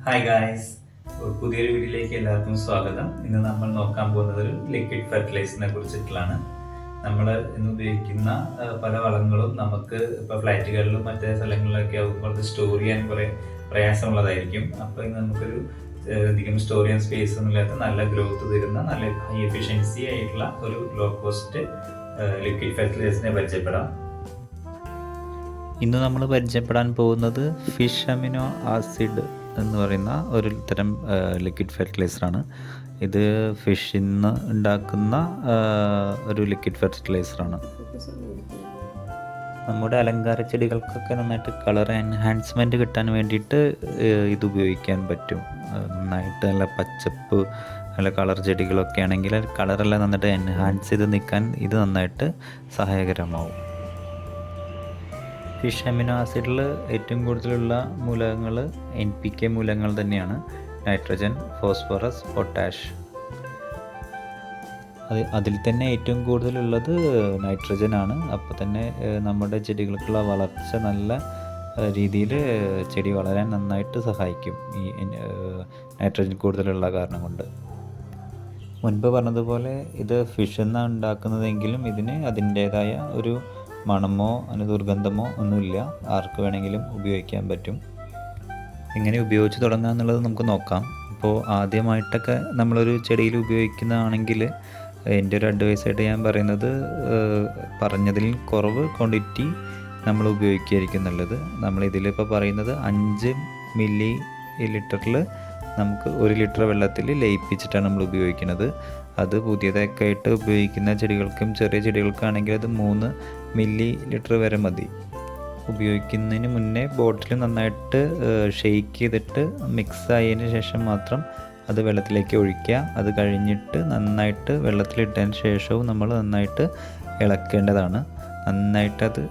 Hi guys, പുതിയൊരു വീഡിയോയിലേക്ക് എല്ലാവർക്കും സ്വാഗതം. ഇന്ന് നമ്മൾ നോക്കാൻ പോകുന്നത് ഒരു ലിക്വിഡ് ഫെർട്ടിലൈസറിനെ കുറിച്ചിട്ടുള്ളതാണ്. നമ്മൾ ഇന്ന് ഉപയോഗിക്കുന്ന പല വളങ്ങളും നമുക്ക് ഇപ്പോൾ ഫ്ലാറ്റുകളിലും മറ്റേ സ്ഥലങ്ങളിലൊക്കെ ആകുമ്പോൾ അത് സ്റ്റോർ ചെയ്യാൻ കുറേ പ്രയാസമുള്ളതായിരിക്കും. അപ്പോൾ ഇന്ന് നമുക്കൊരു അധികം സ്റ്റോർ ചെയ്യാൻ സ്പേസ് ഒന്നുമില്ലാത്ത നല്ല ഗ്രോത്ത് തരുന്ന നല്ല ഹൈ എഫിഷ്യൻസി ആയിട്ടുള്ള ഒരു ലോ കോസ്റ്റ് ലിക്വിഡ് ഫെർട്ടിലൈസറിനെ പരിചയപ്പെടാം. ഇന്ന് നമ്മൾ പരിചയപ്പെടാൻ പോകുന്നത് ഫിഷ് അമിനോ ആസിഡ് എന്ന് പറയുന്ന ഒരു തരം ലിക്വിഡ് ഫെർട്ടിലൈസറാണ്. ഇത് ഫിഷിൽ നിന്ന് ഉണ്ടാക്കുന്ന ഒരു ലിക്വിഡ് ഫെർട്ടിലൈസറാണ്. നമ്മുടെ അലങ്കാര ചെടികൾക്കൊക്കെ നന്നായിട്ട് കളർ എൻഹാൻസ്മെൻറ്റ് കിട്ടാൻ വേണ്ടിയിട്ട് ഇത് ഉപയോഗിക്കാൻ പറ്റും. നന്നായിട്ട് നല്ല പച്ചപ്പ് നല്ല കളർ ചെടികളൊക്കെ ആണെങ്കിൽ കളറെല്ലാം നന്നായിട്ട് എൻഹാൻസ് ചെയ്ത് നിൽക്കാൻ ഇത് നന്നായിട്ട് സഹായകരമാവും. ഫിഷ് അമിനോ ആസിഡിൽ ഏറ്റവും കൂടുതലുള്ള മൂലകങ്ങൾ NPK മൂലകങ്ങൾ തന്നെയാണ്. Nitrogen, phosphorus, potash. അതിൽ തന്നെ ഏറ്റവും കൂടുതലുള്ളത് നൈട്രജൻ ആണ്. അപ്പോൾ തന്നെ നമ്മുടെ ചെടികൾക്കുള്ള വളർച്ച നല്ല രീതിയിൽ ചെടി വളരാൻ നന്നായിട്ട് സഹായിക്കും ഈ നൈട്രജൻ കൂടുതലുള്ള കാരണം കൊണ്ട്. മുൻപ് പറഞ്ഞതുപോലെ ഇത് ഫിഷിൽ നിന്നാണ് ഉണ്ടാക്കുന്നതെങ്കിലും ഇതിന് അതിൻ്റേതായ ഒരു മണമോ ദുർഗന്ധമോ ഒന്നുമില്ല. ആർക്ക് വേണമെങ്കിലും ഉപയോഗിക്കാൻ പറ്റും. എങ്ങനെ ഉപയോഗിച്ച് തുടങ്ങുക എന്നുള്ളത് നമുക്ക് നോക്കാം. അപ്പോൾ ആദ്യമായിട്ടൊക്കെ നമ്മളൊരു ചെടിയിൽ ഉപയോഗിക്കുന്നതാണെങ്കിൽ എൻ്റെ ഒരു അഡ്വൈസായിട്ട് ഞാൻ പറയുന്നത് പറഞ്ഞതിൽ കുറവ് ക്വാണ്ടിറ്റി നമ്മൾ ഉപയോഗിക്കുകയായിരിക്കും നല്ലത്. നമ്മളിതിലിപ്പോൾ പറയുന്നത് 5 മില്ലി ലിറ്ററിൽ നമുക്ക് 1 ലിറ്റർ വെള്ളത്തിൽ ലയിപ്പിച്ചിട്ടാണ് നമ്മൾ ഉപയോഗിക്കുന്നത്. അത് പുതിയതൊക്കെ ആയിട്ട് ഉപയോഗിക്കുന്ന ചെടികൾക്കും ചെറിയ ചെടികൾക്കാണെങ്കിൽ അത് 3 മില്ലി ലിറ്റർ വരെ മതി. ഉപയോഗിക്കുന്നതിന് മുന്നേ ബോട്ടിൽ നന്നായിട്ട് ഷെയ്ക്ക് ചെയ്തിട്ട് മിക്സ് ആയതിന് ശേഷം മാത്രം അത് വെള്ളത്തിലേക്ക് ഒഴിക്കുക. അത് കഴിഞ്ഞിട്ട് നന്നായിട്ട് വെള്ളത്തിലിട്ടതിന് ശേഷവും നമ്മൾ നന്നായിട്ട് ഇളക്കേണ്ടതാണ്. നന്നായിട്ട് അത്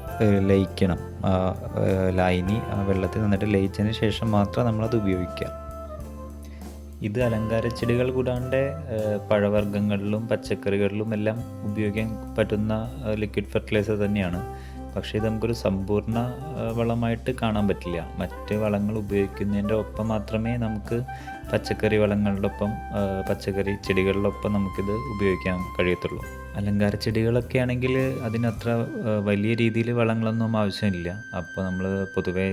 ലയിക്കണം. ലായനി ആ വെള്ളത്തിൽ നന്നായിട്ട് ലയിച്ചതിന് ശേഷം മാത്രം നമ്മളത് ഉപയോഗിക്കുക. ഇത് അലങ്കാര ചെടികൾ കൂടാണ്ട് പഴവർഗ്ഗങ്ങളിലും പച്ചക്കറികളിലും എല്ലാം ഉപയോഗിക്കാൻ പറ്റുന്ന ലിക്വിഡ് ഫെർട്ടിലൈസർ തന്നെയാണ്. പക്ഷേ ഇത് നമുക്കൊരു സമ്പൂർണ്ണ വളമായിട്ട് കാണാൻ പറ്റില്ല. മറ്റ് വളങ്ങൾ ഉപയോഗിക്കുന്നതിൻ്റെ ഒപ്പം മാത്രമേ നമുക്ക് പച്ചക്കറി വളങ്ങളുടെ ഒപ്പം പച്ചക്കറി ചെടികളിലൊപ്പം നമുക്കിത് ഉപയോഗിക്കാൻ കഴിയത്തുള്ളൂ. അലങ്കാര ചെടികളൊക്കെ ആണെങ്കിൽ അതിനത്ര വലിയ രീതിയിൽ വളങ്ങളൊന്നും ആവശ്യമില്ല. അപ്പോൾ നമ്മൾ പൊതുവേ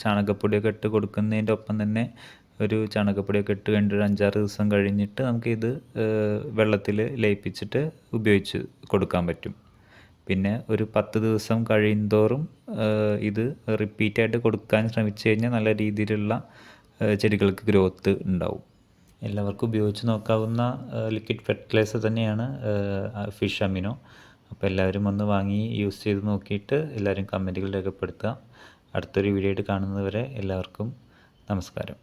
ചാണകപ്പൊടിയൊക്കെ ഇട്ട് കൊടുക്കുന്നതിൻ്റെ ഒപ്പം തന്നെ ഒരു ചാണകപ്പൊടിയൊക്കെ ഇട്ട് കഴിഞ്ഞിട്ട് ഒരു 5-6 ദിവസം കഴിഞ്ഞിട്ട് നമുക്കിത് വെള്ളത്തിൽ ലയിപ്പിച്ചിട്ട് ഉപയോഗിച്ച് കൊടുക്കാൻ പറ്റും. പിന്നെ ഒരു 10 ദിവസം കഴിയുന്തോറും ഇത് റിപ്പീറ്റായിട്ട് കൊടുക്കാൻ ശ്രമിച്ചു കഴിഞ്ഞാൽ നല്ല രീതിയിലുള്ള ചെടികൾക്ക് ഗ്രോത്ത് ഉണ്ടാവും. എല്ലാവർക്കും ഉപയോഗിച്ച് നോക്കാവുന്ന ലിക്വിഡ് ഫെർട്ടിലൈസർ തന്നെയാണ് ഫിഷ് അമിനോ. അപ്പോൾ എല്ലാവരും ഒന്ന് വാങ്ങി യൂസ് ചെയ്ത് നോക്കിയിട്ട് എല്ലാവരും കമൻറ്റുകൾ രേഖപ്പെടുത്തുക. അടുത്തൊരു വീഡിയോ ആയിട്ട് കാണുന്നത് വരെ എല്ലാവർക്കും നമസ്കാരം.